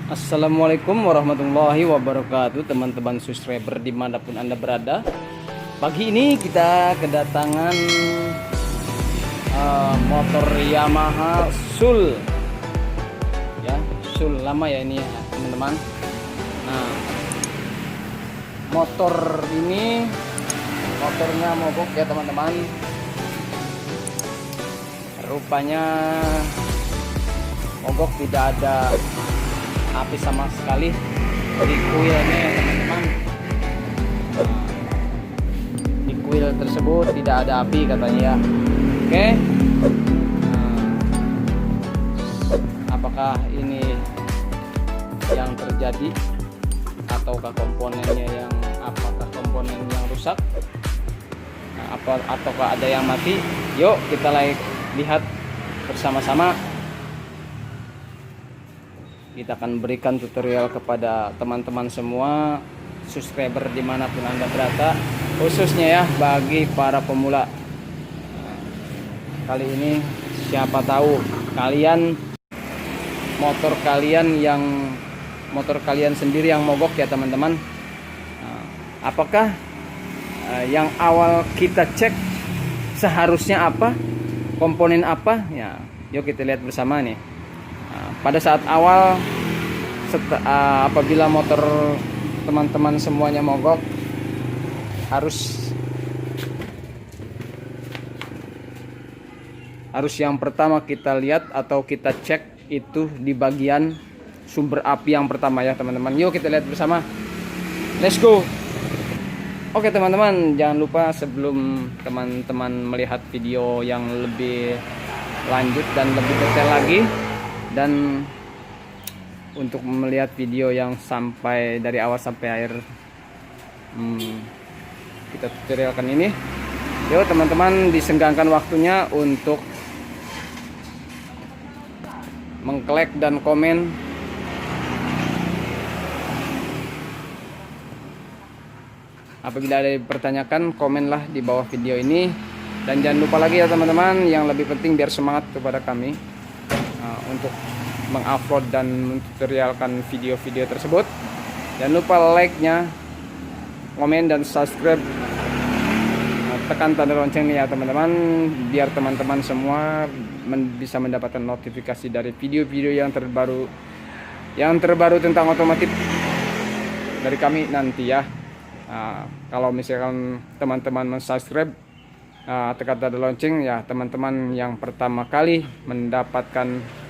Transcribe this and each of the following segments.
Assalamualaikum warahmatullahi wabarakatuh, teman-teman subscriber dimanapun Anda berada. Pagi ini kita kedatangan motor Yamaha Sul, ya Sul lama ya ini ya teman-teman. Nah, motor ini motornya mogok ya teman-teman. Rupanya mogok, tidak ada api sama sekali di kuilnya ya teman-teman. Di kuil tersebut tidak ada api katanya ya. Oke. Apakah ini yang terjadi ataukah komponennya apakah komponen yang rusak? Ataukah ada yang mati? Yuk kita lihat bersama-sama. Kita akan berikan tutorial kepada teman-teman semua subscriber dimanapun Anda berada, khususnya ya bagi para pemula. Kali ini siapa tahu motor kalian sendiri yang mogok ya teman-teman. Apakah yang awal kita cek seharusnya apa, komponen apa ya? Yuk kita lihat bersama nih. Pada saat awal apabila motor teman-teman semuanya mogok, harus yang pertama kita lihat atau kita cek itu di bagian sumber api yang pertama ya teman-teman. Yuk kita lihat bersama, let's go. Oke teman-teman, jangan lupa sebelum teman-teman melihat video yang lebih lanjut dan lebih detail lagi, dan untuk melihat video yang sampai dari awal sampai akhir kita tutorialkan ini, yuk teman-teman disenggangkan waktunya untuk mengklik dan komen apabila ada yang dipertanyakan. Komenlah di bawah video ini, dan jangan lupa lagi ya teman-teman, yang lebih penting biar semangat kepada kami untuk mengupload dan mentutorialkan video-video tersebut. Jangan lupa like-nya, komen dan subscribe, tekan tanda loncengnya ya teman-teman, biar teman-teman semua bisa mendapatkan notifikasi dari video-video yang terbaru tentang otomotif dari kami nanti ya. Kalau misalkan teman-teman subscribe, tekan tanda lonceng ya, teman-teman yang pertama kali mendapatkan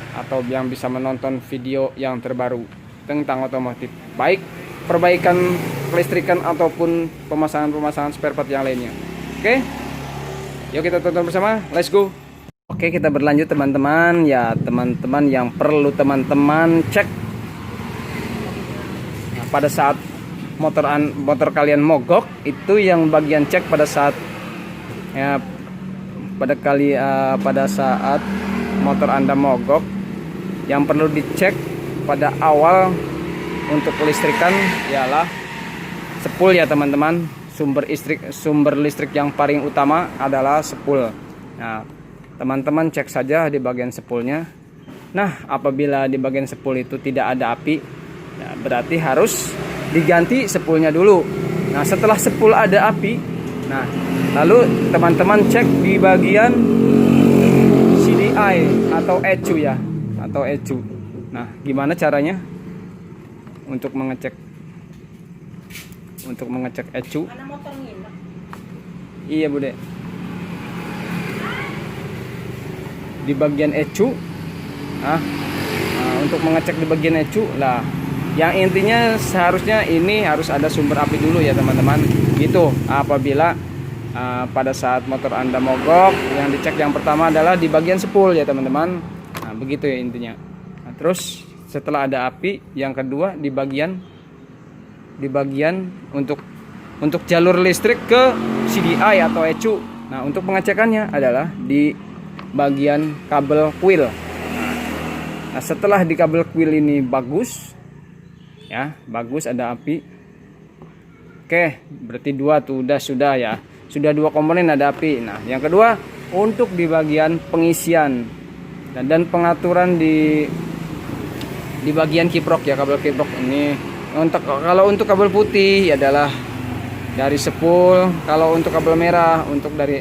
atau yang bisa menonton video yang terbaru tentang otomotif, baik perbaikan kelistrikan ataupun pemasangan spare part yang lainnya. Oke, yuk kita tonton bersama, let's go. Oke, kita berlanjut teman-teman ya. Teman-teman yang perlu teman-teman cek pada saat motor kalian mogok, itu yang bagian cek pada saat ya, pada saat motor Anda mogok, yang perlu dicek pada awal untuk kelistrikan ialah sepul ya teman-teman. Sumber listrik yang paling utama adalah sepul. Nah, teman-teman cek saja di bagian sepulnya. Nah, apabila di bagian sepul itu tidak ada api, ya berarti harus diganti sepulnya dulu. Nah, setelah sepul ada api, nah lalu teman-teman cek di bagian CDI atau ECU ya, atau ECU. Nah, gimana caranya untuk mengecek ECU? Iya Bude, di bagian ECU. Untuk mengecek di bagian ECU lah, yang intinya seharusnya ini harus ada sumber api dulu ya teman-teman. Gitu. Apabila pada saat motor Anda mogok, yang dicek yang pertama adalah di bagian sepul ya teman-teman. Nah, begitu ya intinya. Nah, terus setelah ada api, yang kedua di bagian untuk jalur listrik ke CDI atau ECU. Nah, untuk pengecekannya adalah di bagian kabel kuil. Nah, setelah di kabel kuil ini bagus ya, bagus ada api. Oke, berarti dua tuh sudah ya. Sudah dua komponen ada api. Nah, yang kedua untuk di bagian pengisian dan pengaturan di di bagian kiprok ya, kabel kiprok ini. Kalau untuk kabel putih adalah dari spool, kalau untuk kabel merah untuk dari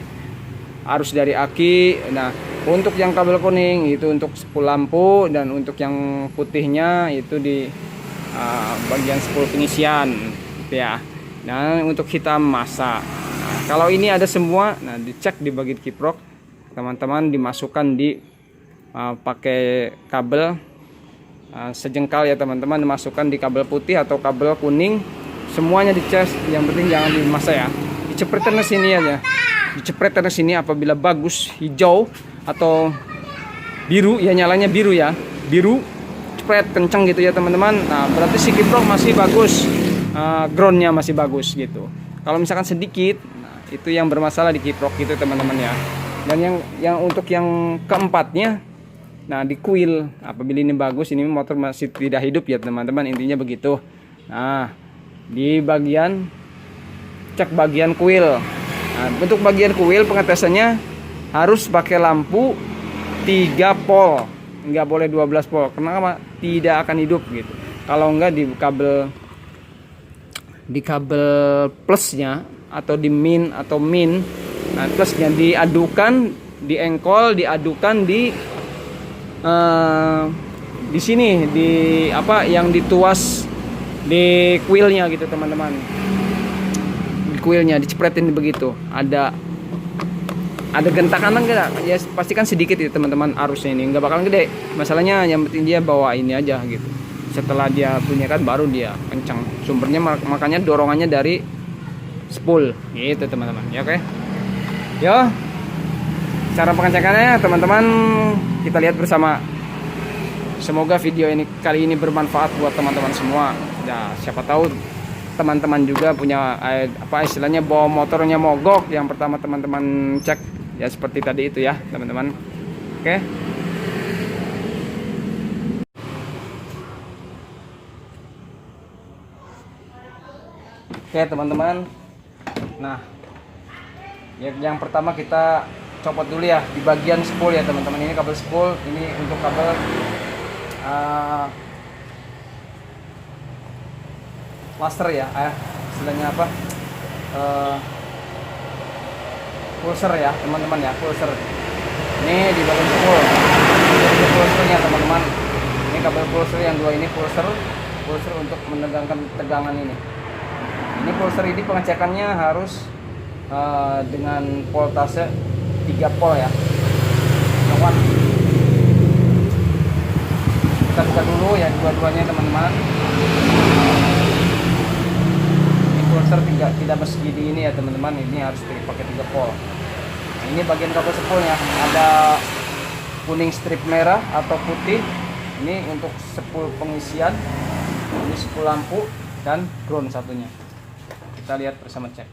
arus dari aki. Nah, untuk yang kabel kuning itu untuk spool lampu, dan untuk yang putihnya itu di bagian spool pengisian gitu ya. Nah, untuk hitam masa. Nah, kalau ini ada semua, nah dicek di bagian kiprok, teman-teman dimasukkan di pakai kabel sejengkal ya teman-teman, dimasukkan di kabel putih atau kabel kuning, semuanya dicek. Yang penting jangan di masa ya, dicepretan ke sini aja, dicepretan ke sini. Apabila bagus hijau atau biru ya, nyalanya biru ya, biru cepret kencang gitu ya teman-teman. Nah, berarti si kiprok masih bagus, groundnya masih bagus gitu. Kalau misalkan sedikit, nah, itu yang bermasalah di kiprok gitu teman-teman ya. Dan yang untuk yang keempatnya, nah di kuil, apabila ini bagus, ini motor masih tidak hidup ya teman-teman, intinya begitu. Nah, di bagian cek bagian kuil. Nah, untuk bagian kuil pengetesannya harus pakai lampu 3 pol, nggak boleh 12 pol. Kenapa? Tidak akan hidup gitu. Kalau enggak di kabel plusnya atau di min atau min, nah plusnya diadukan, di engkol diadukan di sini, di apa yang dituas di kuilnya gitu teman-teman. Di kuilnya dicepretin begitu. Ada gentakan enggak? Ya pastikan sedikit ya teman-teman, arusnya ini enggak bakalan gede. Masalahnya yang penting dia bawa ini aja gitu. Setelah dia punya kan baru dia kencang. Sumbernya makanya dorongannya dari spool gitu teman-teman. Ya oke. Yo. Cara pengecekannya teman-teman kita lihat bersama. Semoga video ini kali ini bermanfaat buat teman-teman semua. Ya, siapa tahu teman-teman juga punya apa istilahnya bawa motornya mogok. Yang pertama teman-teman cek ya seperti tadi itu ya teman-teman. Oke. Oke teman-teman. Nah, yang pertama kita copot dulu ya di bagian spool ya teman-teman. Ini kabel spool, ini untuk kabel cluster ya, istilahnya apa, pulser ya teman-teman ya, pulser. Ini di bagian spool, ini pulsernya teman-teman. Ini kabel pulser yang dua ini pulser untuk menegangkan tegangan ini. Ini pulser ini pengecekannya harus dengan voltase 3 pol ya. Kawan, kita buka dulu ya dua-duanya teman-teman. Ini pulser tidak mesgidi ini ya teman-teman, ini harus dipakai 3 pol. Nah, ini bagian kabel spoolnya ada kuning strip merah atau putih. Ini untuk spool pengisian, ini spool lampu dan ground satunya. Kita lihat bersama cek.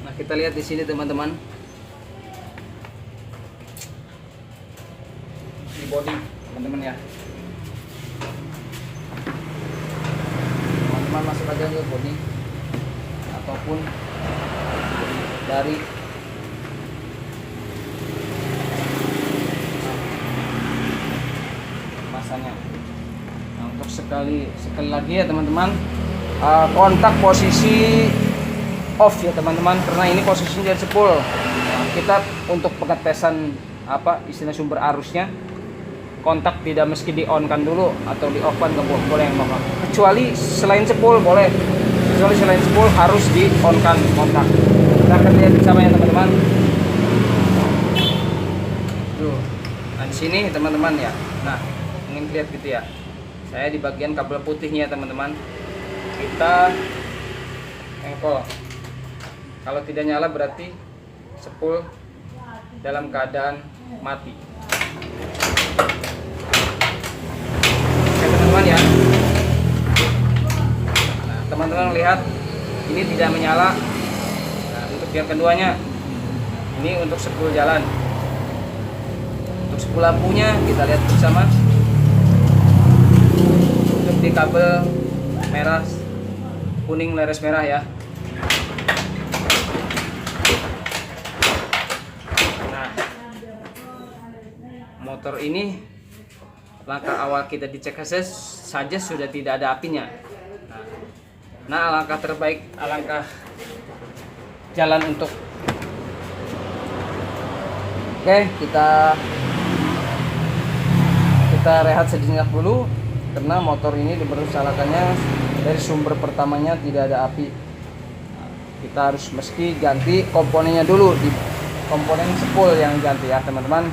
Nah, kita lihat di sini teman-teman. Di body teman-teman ya. Teman-teman masuk aja ke body ataupun dari masanya. Nah, untuk sekali lagi ya teman-teman, kontak posisi off ya teman-teman, karena ini posisinya dari spool. Nah, kita untuk pengetesan apa istilah sumber arusnya, kontak tidak mesti di on kan dulu atau di off kan nggak boleh yang bapak. Kecuali selain spool boleh, kecuali selain spool harus di on kan kontak. Kita akan lihat bersama ya teman-teman. Tuh, nah di sini teman-teman ya. Nah, ingin lihat gitu ya. Saya di bagian kabel putihnya teman-teman. Kita engkol. Kalau tidak nyala berarti spool dalam keadaan mati. Oke teman-teman ya. Nah, teman-teman lihat ini tidak menyala. Nah, untuk yang keduanya ini untuk spool jalan. Untuk spool lampunya kita lihat bersama. Untuk di kabel merah kuning leres merah ya. Nah, motor ini langkah awal kita dicek saja sudah tidak ada apinya. Nah, alangkah terbaik, alangkah jalan untuk kita rehat sejenak dulu karena motor ini dipersalahkannya dari sumber pertamanya tidak ada api. Kita harus mesti ganti komponennya dulu, di komponen spool yang ganti ya teman-teman.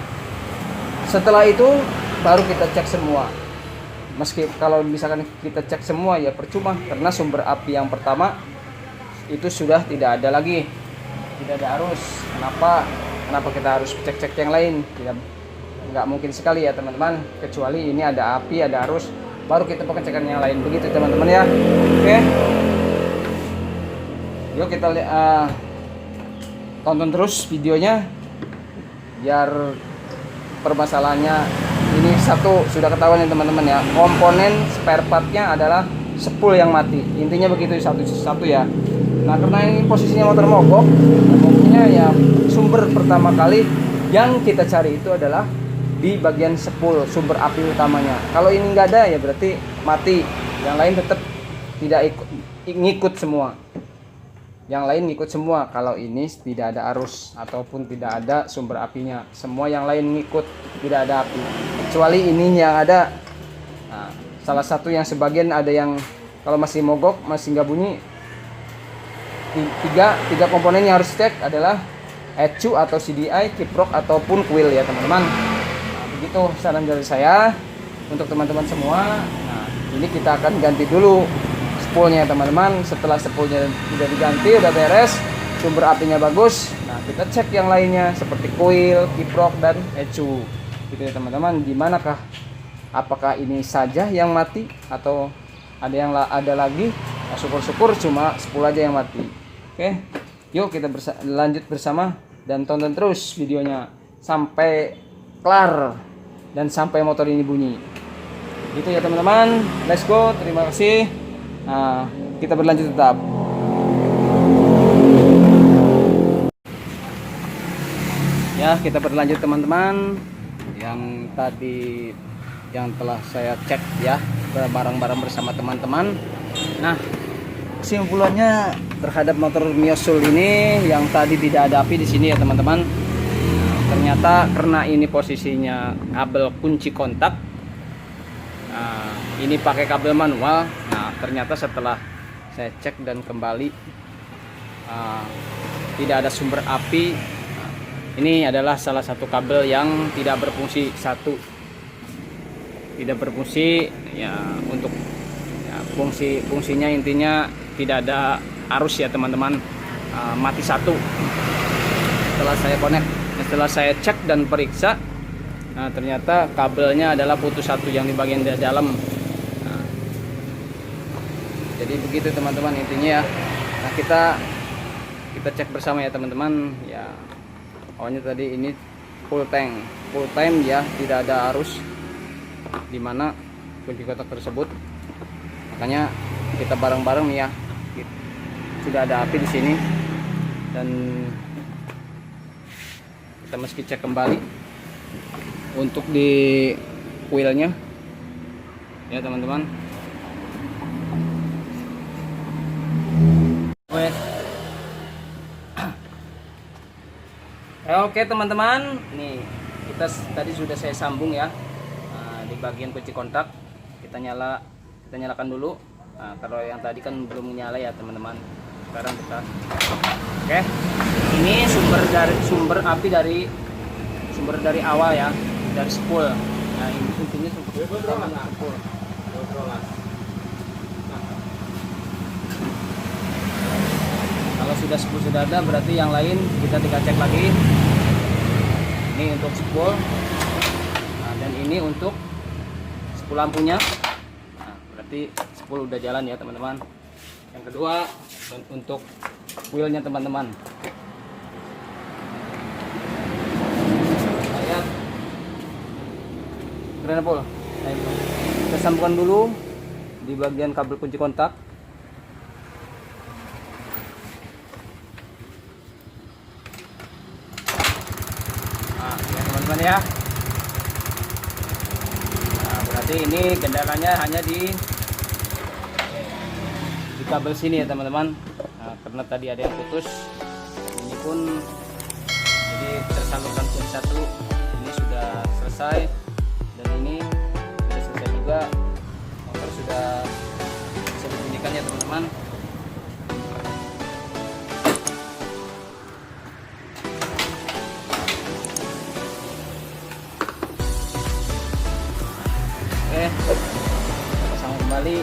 Setelah itu baru kita cek semua. Meski kalau misalkan kita cek semua ya percuma karena sumber api yang pertama itu sudah tidak ada lagi, tidak ada arus. Kenapa kita harus cek-cek yang lain? Nggak mungkin sekali ya teman-teman, kecuali ini ada api, ada arus, baru kita pengecekan yang lain. Begitu teman-teman ya. Oke, yuk kita tonton terus videonya biar permasalahannya ini satu sudah ketahuan ya teman-teman ya. Komponen spare partnya adalah spool yang mati, intinya begitu satu ya. Nah, karena ini posisinya motor mogok, mungkinnya ya sumber pertama kali yang kita cari itu adalah di bagian spool, sumber api utamanya. Kalau ini nggak ada ya berarti mati, yang lain tetap tidak ngikut semua. Yang lain ngikut semua kalau ini tidak ada arus ataupun tidak ada sumber apinya. Semua yang lain ngikut, tidak ada api. Kecuali ini yang ada. Nah, salah satu yang sebagian ada yang kalau masih mogok, masih nggak bunyi. Tiga komponen yang harus cek adalah ECU atau CDI, kiprok ataupun coil ya teman-teman. Nah, begitu saran dari saya untuk teman-teman semua. Nah, ini kita akan ganti dulu spoolnya teman-teman. Setelah spoolnya sudah diganti, udah beres, sumber apinya bagus. Nah, kita cek yang lainnya seperti coil, kiprok dan ECU. Gitu ya teman-teman. Dimanakah? Apakah ini saja yang mati atau ada lagi? Nah, syukur-syukur cuma spool aja yang mati. Oke, yuk kita lanjut bersama dan tonton terus videonya sampai kelar dan sampai motor ini bunyi. Gitu ya teman-teman. Let's go. Terima kasih. Nah, kita berlanjut tetap. Ya, kita berlanjut teman-teman. Yang tadi yang telah saya cek ya barang-barang bersama teman-teman. Nah, kesimpulannya terhadap motor Miosul ini yang tadi tidak ada api di sini ya teman-teman. Nah, ternyata karena ini posisinya kabel kunci kontak. Nah, ini pakai kabel manual. Nah, ternyata setelah saya cek dan kembali tidak ada sumber api. Nah, ini adalah salah satu kabel yang tidak berfungsi, tidak berfungsi ya. Untuk ya, fungsinya intinya tidak ada arus ya teman-teman. Mati satu. Setelah saya connect, setelah saya cek dan periksa, nah, ternyata kabelnya adalah putus satu yang di bagian dalam. Nah, jadi begitu teman-teman intinya ya. Nah, kita cek bersama ya teman-teman ya. Awalnya tadi ini full time ya, tidak ada arus di mana kunci kotak tersebut. Makanya kita bareng-bareng nih ya. Sudah ada api di sini dan kita mesti cek kembali untuk di coilnya ya teman-teman. Oke teman-teman, nih kita tadi sudah saya sambung ya. Di bagian kunci kontak kita nyalakan dulu. Nah, kalau yang tadi kan belum nyala ya teman-teman. Sekarang kita oke. Ini sumber api dari awal ya, dari spool. Nah, ini intinya spool. Kalau sudah spool sudah ada, berarti yang lain kita tinggal cek lagi. Ini untuk spool. Nah, dan ini untuk spool lampunya. Nah, berarti spool udah jalan ya teman-teman. Yang kedua untuk wheelnya teman-teman. Lihat keren pul. Nah, itu kita sambungkan dulu di bagian kabel kunci kontak. teman-teman ya. Nah, berarti ini kendalanya hanya di kabel sini ya teman-teman. Nah, karena tadi ada yang putus, ini pun jadi tersalurkan kunci satu, ini sudah selesai, dan ini sudah selesai juga, motor sudah bisa dibunyikan ya teman-teman. Oke, kita pasang kembali.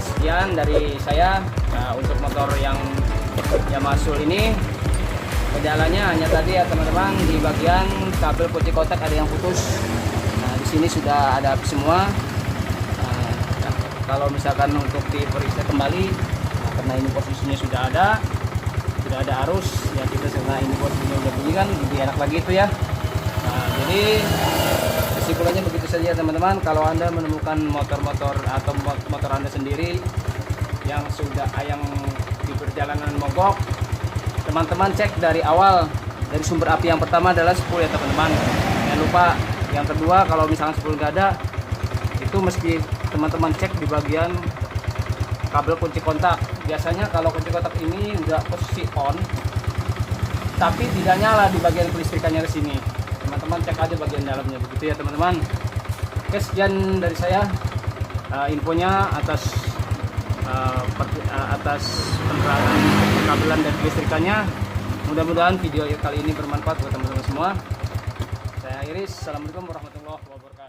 Sekian dari saya. Nah, untuk motor yang Yamasul ini kendalanya hanya tadi ya teman-teman, di bagian kabel kunci kontak ada yang putus. Nah, di sini sudah ada semua. Nah, kalau misalkan untuk diperiksa kembali, nah, karena ini posisinya sudah ada arus ya, kita karena ini posisinya udah bunyi kan, lebih enak lagi itu ya. Nah, jadi kesimpulannya begitu saja teman-teman. Kalau Anda menemukan motor-motor atau motor Anda sendiri yang sudah di perjalanan mogok, teman-teman cek dari awal, dari sumber api yang pertama adalah spool ya teman-teman. Jangan lupa. Yang kedua, kalau misalnya spool nggak ada, itu mesti teman-teman cek di bagian kabel kunci kontak. Biasanya kalau kunci kontak ini udah posisi on tapi tidak nyala di bagian kelistrikannya ke sini, teman-teman cek aja bagian dalamnya, begitu ya teman-teman. Oke, sekian dari saya infonya atas penerangan kabelan dan kelistrikannya. Mudah-mudahan video kali ini bermanfaat buat teman-teman semua. Saya Iris, assalamualaikum warahmatullahi wabarakatuh.